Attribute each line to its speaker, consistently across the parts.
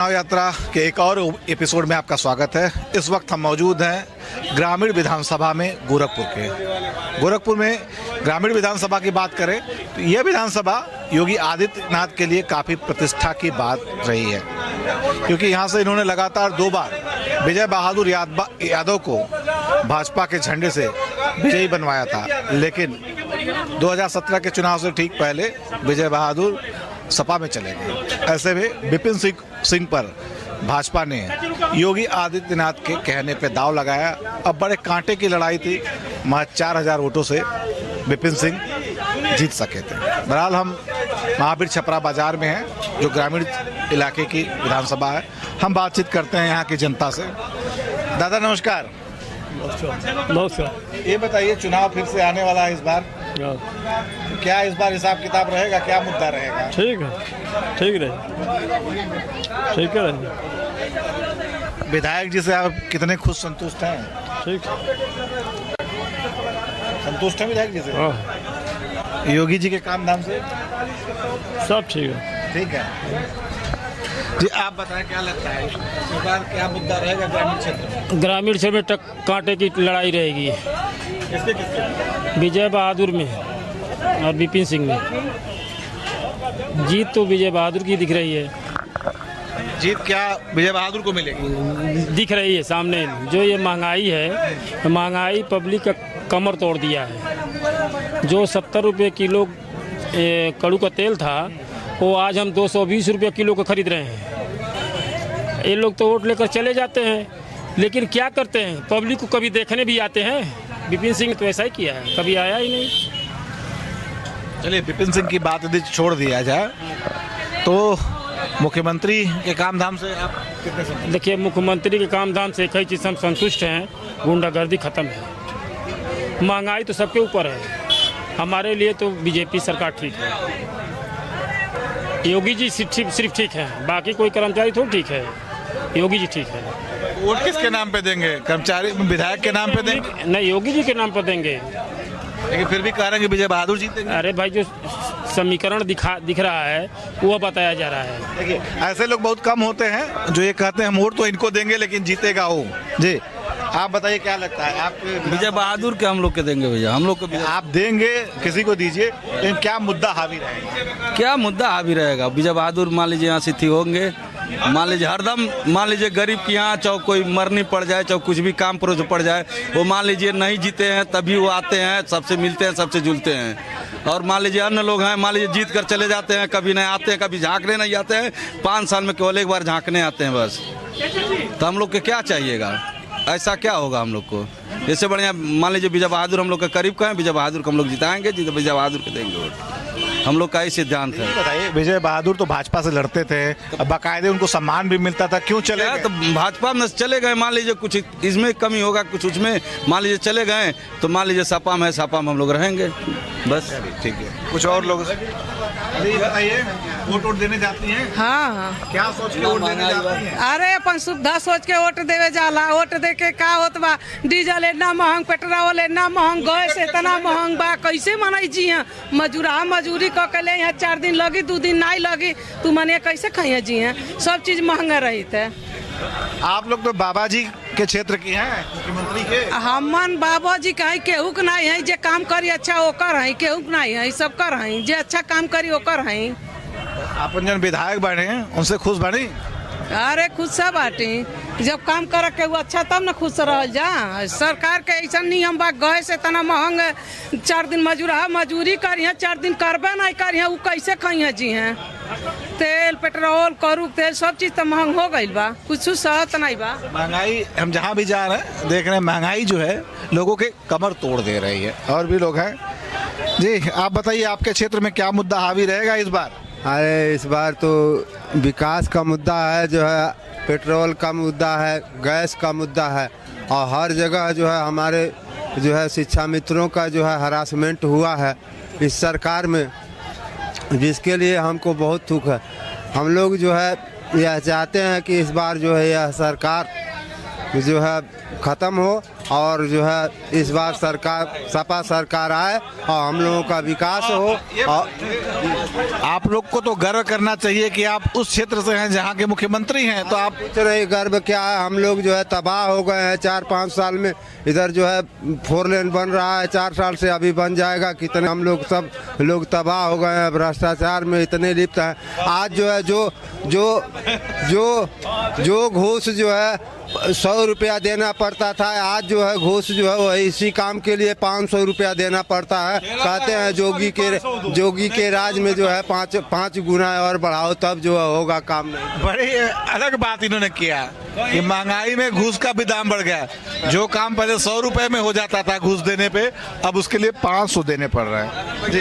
Speaker 1: चुनाव यात्रा के एक और एपिसोड में आपका स्वागत है। इस वक्त हम मौजूद हैं ग्रामीण विधानसभा में गोरखपुर में ग्रामीण विधानसभा की बात करें तो यह विधानसभा योगी आदित्यनाथ के लिए काफ़ी प्रतिष्ठा की बात रही है, क्योंकि यहाँ से इन्होंने लगातार 2 बार विजय बहादुर यादव को भाजपा के झंडे से विजयी बनवाया था। लेकिन 2017 के चुनाव से ठीक पहले विजय बहादुर सपा में चले गए। ऐसे में विपिन सिंह पर भाजपा ने योगी आदित्यनाथ के कहने पे दांव लगाया। अब बड़े कांटे की लड़ाई थी, महज 4000 वोटों से विपिन सिंह जीत सके थे। बहरहाल हम महावीर छपरा बाजार में हैं, जो ग्रामीण इलाके की विधानसभा है। हम बातचीत करते हैं यहाँ की जनता से। दादा नमस्कार।
Speaker 2: नमस्कार।
Speaker 1: ये बताइए, चुनाव फिर से आने वाला है इस बार, क्या इस बार हिसाब किताब रहेगा, क्या मुद्दा रहेगा?
Speaker 2: ठीक है, ठीक है।
Speaker 1: विधायक जी से आप कितने खुश संतुष्ट हैं?
Speaker 2: ठीक,
Speaker 1: संतुष्ट हैं विधायक जी से?
Speaker 2: हाँ।
Speaker 1: योगी जी के काम धाम से
Speaker 2: सब ठीक है।
Speaker 1: ठीक है जी, आप बताएं क्या लगता है इस बार क्या मुद्दा रहेगा ग्रामीण क्षेत्र में?
Speaker 2: ग्रामीण क्षेत्र में कांटे की लड़ाई रहेगी।
Speaker 1: किसके?
Speaker 2: विजय बहादुर में और विपिन सिंह में। जीत तो विजय बहादुर की दिख रही है।
Speaker 1: जीत क्या विजय बहादुर को मिलेगी?
Speaker 2: दिख रही है सामने। जो ये महंगाई है, महंगाई पब्लिक का कमर तोड़ दिया है। जो 70 रुपये किलो कड़ू का तेल था, वो आज हम 220 रुपये किलो को खरीद रहे हैं। ये लोग तो वोट लेकर चले जाते हैं, लेकिन क्या करते हैं, पब्लिक को कभी देखने भी आते हैं। विपिन सिंह तो ऐसा ही किया है, कभी आया ही नहीं।
Speaker 1: चलिए, विपिन सिंह की बात यदि छोड़ दिया जाए तो मुख्यमंत्री के काम धाम से आप कितने संतुष्ट?
Speaker 2: देखिए, मुख्यमंत्री के काम धाम से कई चीज़ हम संतुष्ट हैं। गुंडागर्दी खत्म है, महंगाई तो सबके ऊपर है। हमारे लिए तो बीजेपी सरकार ठीक है। योगी जी सिर्फ ठीक है, बाकी कोई कर्मचारी थोड़ा ठीक है। योगी जी ठीक है।
Speaker 1: वोट किसके नाम पे देंगे? कर्मचारी विधायक के नाम पे देंगे?
Speaker 2: नहीं, योगी जी के नाम पर देंगे।
Speaker 1: लेकिन फिर भी कह रहे हैं कि विजय बहादुर जीतेंगे।
Speaker 2: अरे भाई, जो समीकरण दिख रहा है वो बताया जा रहा है।
Speaker 1: देखिए, ऐसे लोग बहुत कम होते हैं जो ये कहते हैं हम वोट तो इनको देंगे लेकिन जीतेगा वो। जी, आप बताइए क्या लगता है? आप
Speaker 3: विजय बहादुर के हम लोग के देंगे भैया, हम लोग को
Speaker 1: आप देंगे, किसी को दीजिए, लेकिन क्या मुद्दा हावी रहेगा?
Speaker 3: क्या मुद्दा हावी रहेगा? विजय बहादुर मान लीजिए यहाँ सिद्धि होंगे, मान लीजिए हरदम, मान लीजिए गरीब की यहाँ चाहे कोई मरनी पड़ जाए, चाहे कुछ भी काम परोज पड़ जाए, वो मान लीजिए नहीं जीते हैं तभी वो आते हैं, सबसे मिलते हैं, सबसे जुलते हैं। और मान लीजिए अन्य लोग हैं, मान लीजिए जीत कर चले जाते हैं, कभी नहीं आते हैं, कभी झांकने नहीं आते हैं। 5 साल में केवल एक बार झांकने आते हैं बस। तो हम लोग के क्या चाहिएगा? ऐसा क्या होगा हम लोग को? इससे बढ़िया मान लीजिए विजय बहादुर हम लोग के करीब का है, विजय बहादुर को हम लोग जिताएंगे, विजय बहादुर को देंगे वोट। हम लोग का ही सिद्धांत है।
Speaker 1: बताइए, विजय बहादुर तो भाजपा से लड़ते थे, बाकायदे उनको सम्मान भी मिलता था, क्यों चले गए?
Speaker 3: तो भाजपा में चले गए, मान लीजिए कुछ इसमें कमी होगा, कुछ उसमें, मान लीजिए चले गए तो मान लीजिए सपा में हम लोग रहेंगे बस।
Speaker 1: ठीक है, कुछ और लोग बताइए, वोट देने जाती हैं?
Speaker 4: हाँ।
Speaker 1: क्या सोच के वोट देने जाती हैं?
Speaker 4: अरे अपन सुविधा सोच के वोट देवे जाला। वोट दे के का होत बा? डीजल इतना महंग, पेट्रोल इतना महंग, गैस इतना महंग बा, कैसे मनाई जी हैं? मजूरी क के ले यहाँ 4 दिन लगी, 2 दिन नहीं लगी, तू मने कैसे खाइए जी हैं? सब चीज महंगा रही थे।
Speaker 1: आप लोग तो बाबा जी के क्षेत्र की हैं, मुख्यमंत्री के।
Speaker 4: हमन बाबा जी कहीं केहू के नहीं है, जे काम करी अच्छा ओकर है, केहू के नहीं है, सब कर है, जे अच्छा काम करी ओकर है।
Speaker 1: अपन जन विधायक बने हैं उनसे खुश बनी?
Speaker 4: अरे खुश सब बाटी, जब काम कर के वो अच्छा तब न खुश रह जा। सरकार के ऐसा नियम बा, गैस इतना महंग, 4 दिन मजूरी करिए, 4 दिन करबे नहीं करिए, वो कैसे खाइए जी हैं? तेल, पेट्रोल, करू तेल, सब चीज तो महंग हो गई बा, कुछ सहत नहीं बा।
Speaker 1: महंगाई, हम जहाँ भी जा रहे हैं देख रहे हैं, महंगाई जो है लोगों के कमर तोड़ दे रही है। और भी लोग हैं। जी, आप बताइए, आपके क्षेत्र में क्या मुद्दा हावी रहेगा इस बार?
Speaker 5: अरे इस बार तो विकास का मुद्दा है, जो है पेट्रोल का मुद्दा है, गैस का मुद्दा है, और हर जगह जो है हमारे जो है शिक्षा मित्रों का जो है हरासमेंट हुआ है इस सरकार में, जिसके लिए हमको बहुत दुख है। हम लोग जो है यह चाहते हैं कि इस बार जो है यह सरकार जो है ख़त्म हो और जो है इस बार सरकार सपा सरकार आए और हम लोगों का विकास हो। और
Speaker 1: आप लोग को तो गर्व करना चाहिए कि आप उस क्षेत्र से हैं जहाँ के मुख्यमंत्री हैं, तो आप
Speaker 5: पूछ रहे गर्व क्या है, हम लोग जो है तबाह हो गए हैं 4-5 साल में। इधर जो है 4 लेन बन रहा है 4 साल से, अभी बन जाएगा। कितने हम लोग सब लोग तबाह हो गए हैं, भ्रष्टाचार में इतने लिप्त हैं। आज जो है जो घूस जो है 100 रुपया देना पड़ता था, आज जो है घूस जो है वो इसी काम के लिए 500 रुपया देना पड़ता है। कहते हैं जोगी के राज में जो है 5 गुना और बढ़ाओ तब जो है होगा काम। नहीं,
Speaker 1: बड़ी अलग बात इन्होंने किया कि महंगाई में घूस का भी दाम बढ़ गया। जो काम पहले 100 रुपए में हो जाता था घूस देने पे, अब उसके लिए 500 देने पड़ रहे हैं। जी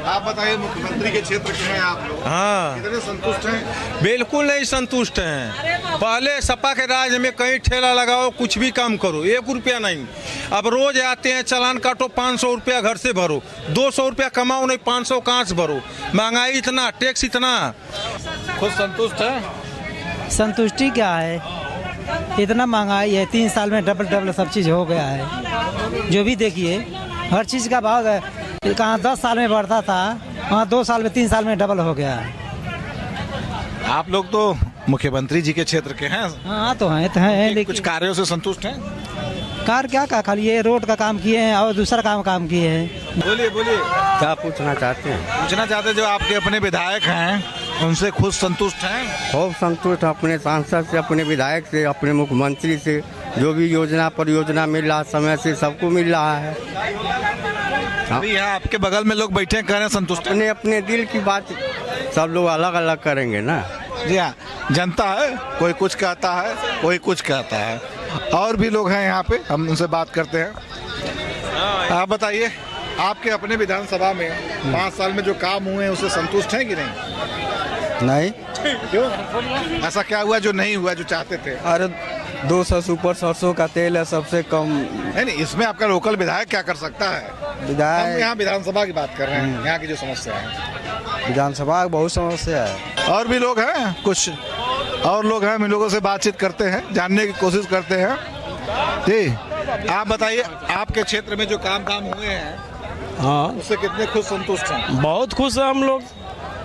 Speaker 1: आप बताइए, मुख्यमंत्री के क्षेत्र के हैं आप लोग,
Speaker 6: हाँ
Speaker 1: कितने संतुष्ट हैं?
Speaker 6: बिल्कुल नहीं संतुष्ट हैं। पहले सपा के राज में कहीं ठेला लगाओ, कुछ भी काम करो, 1 रुपया नहीं। अब रोज आते हैं, चालान काटो 500 रुपया घर से भरो, 200 रुपया कमाओ नहीं, 500 कहाँ से भरो। महंगाई इतना, टैक्स इतना।
Speaker 1: खुद संतुष्ट है?
Speaker 7: संतुष्टि क्या है, इतना महंगाई है, 3 साल में डबल सब चीज़ हो गया है। जो भी देखिए हर चीज़ का भाव है, कहाँ 10 साल में बढ़ता था, वहाँ 2 साल में 3 साल में डबल हो गया है।
Speaker 1: आप लोग तो मुख्यमंत्री जी के क्षेत्र के हैं,
Speaker 7: हाँ तो हैं
Speaker 1: कुछ
Speaker 7: लेकिन
Speaker 1: कार्यों से संतुष्ट हैं?
Speaker 7: कार क्या का खाली ये रोड का काम किए हैं और दूसरा काम किए हैं।
Speaker 1: बोलिए
Speaker 5: क्या पूछना चाहते हैं?
Speaker 1: पूछना चाहते, जो आपके अपने विधायक हैं उनसे खुद संतुष्ट हैं?
Speaker 5: खूब संतुष्ट, अपने सांसद से, अपने विधायक से, अपने मुख्यमंत्री से। जो भी योजना परियोजना मिल रहा समय से सबको मिल रहा है।
Speaker 1: अभी यहाँ आपके बगल में लोग बैठे हैं, कह रहे हैं संतुष्ट हैं।
Speaker 5: अपने अपने दिल की बात सब लोग अलग अलग करेंगे ना।
Speaker 1: जी हाँ, जनता है, कोई कुछ कहता है, कोई कुछ कहता है। और भी लोग हैं यहाँ पे, हम उनसे बात करते हैं। आप बताइए, आपके अपने विधानसभा में 5 साल में जो काम हुए हैं उससे संतुष्ट हैं कि नहीं?
Speaker 5: नहीं,
Speaker 1: क्यों? ऐसा क्या हुआ जो नहीं हुआ जो चाहते थे?
Speaker 5: अरे 200 सुपर सरसों का तेल है सबसे कम।
Speaker 1: नहीं, इसमें आपका लोकल विधायक क्या कर सकता है? हम
Speaker 5: विधायक
Speaker 1: यहाँ विधानसभा की बात कर रहे हैं, यहाँ की जो समस्या है।
Speaker 5: विधानसभा बहुत समस्या है।
Speaker 1: और भी लोग हैं, कुछ और लोग हैं, हम इन लोगों से बातचीत करते हैं, जानने की कोशिश करते हैं। जी आप बताइए, आपके क्षेत्र में जो काम हुए हैं,
Speaker 2: हाँ
Speaker 1: उससे कितने खुश संतुष्ट हैं?
Speaker 2: बहुत खुश है हम लोग।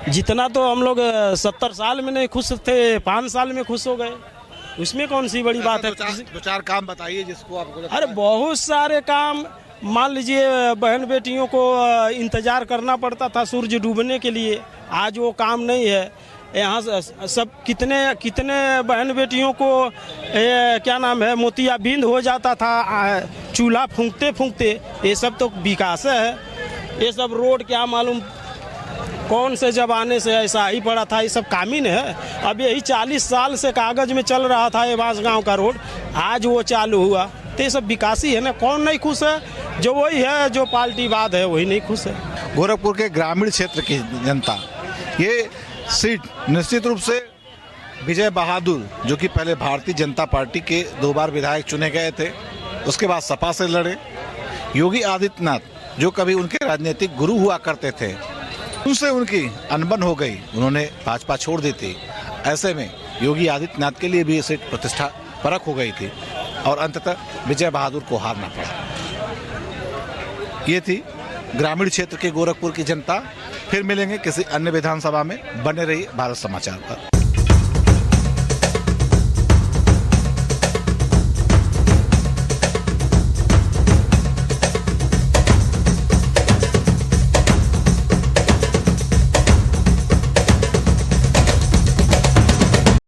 Speaker 2: जितना तो हम लोग 70 साल में नहीं खुश थे, 5 साल में खुश हो गए, उसमें कौन सी बड़ी बात है?
Speaker 1: 2-4 काम बताइए जिसको आपको लगता
Speaker 2: अरे
Speaker 1: है।
Speaker 2: बहुत सारे काम, मान लीजिए बहन बेटियों को इंतजार करना पड़ता था सूरज डूबने के लिए, आज वो काम नहीं है। यहाँ सब कितने बहन बेटियों को क्या नाम है, मोतियाबिंद हो जाता था चूल्हा फूंकते। ये सब तो विकास है। ये सब रोड क्या मालूम कौन से जमाने से ऐसा ही पड़ा था, ये सब कामिन है। अब यही 40 साल से कागज में चल रहा था ये बांसगांव का रोड, आज वो चालू हुआ, तो ये सब विकास ही है ना। कौन नहीं खुश है? जो वही है, जो पार्टीवाद है वही नहीं खुश है।
Speaker 1: गोरखपुर के ग्रामीण क्षेत्र की जनता, ये सीट निश्चित रूप से विजय बहादुर, जो कि पहले भारतीय जनता पार्टी के 2 बार विधायक चुने गए थे, उसके बाद सपा से लड़े। योगी आदित्यनाथ जो कभी उनके राजनीतिक गुरु हुआ करते थे, उनसे उनकी अनबन हो गई, उन्होंने भाजपा छोड़ दी थी। ऐसे में योगी आदित्यनाथ के लिए भी ये सीट प्रतिष्ठा परक हो गई थी और अंततः विजय बहादुर को हारना पड़ा। ये थी ग्रामीण क्षेत्र के गोरखपुर की जनता। फिर मिलेंगे किसी अन्य विधानसभा में। बने रहिए भारत समाचार पर।